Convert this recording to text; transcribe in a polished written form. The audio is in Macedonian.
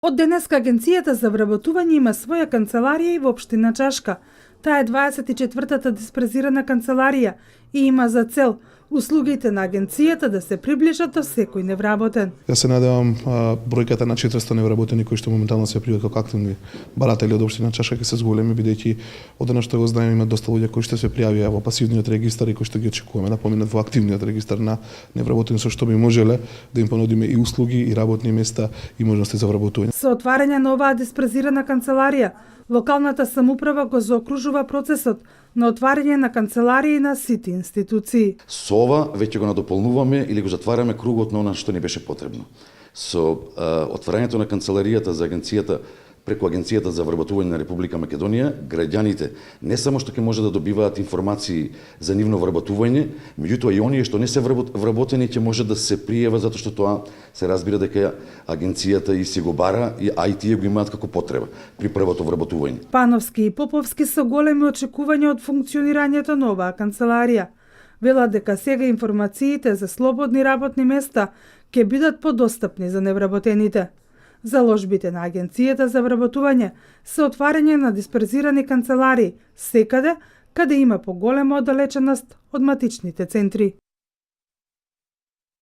Од денеска Агенцијата за вработување има своја канцеларија и во општина Чашка. Таа е 24-та диспрезирана канцеларија и има за цел услугите на агенцијата да се приближат до секој невработен. Јас се надевам бројката на 400 невработени кои што моментално се пријават како активни баратели од општина Чашка ќе се зголеми, бидејќи од она што го знаеме има доста луѓе кои што се пријавија во пасивниот регистар и кои што ги очекуваме да поминат во активниот регистар на невработени, со што би можеле да им понудиме и услуги и работни места и можности за вработување. Со отварање на оваа диспрезирана канцеларија, локалната самоуправа го заокружува процесот на отварање на канцеларии на сите институции. Со ова веќе го надополнуваме или го затвараме кругот на она што ни беше потребно. Со отварањето на канцеларијата за агенцијата преку Агенцијата за вработување на Република Македонија, граѓаните не само што ќе може да добиваат информации за нивно вработување, меѓутоа и оние што не се вработени ќе може да се пријават затоа што тоа се разбира дека агенцијата и си го бара, а и тие го имаат како потреба при првото вработување. Пановски и Поповски со големи очекувања од функционирањето на оваа канцеларија. Велат дека сега информациите за слободни работни места ќе бидат подостапни за невработените. Заложбите на Агенцијата за вработување се отварање на диспрезирани канцеларии секаде каде има поголема оддалеченост од матичните центри.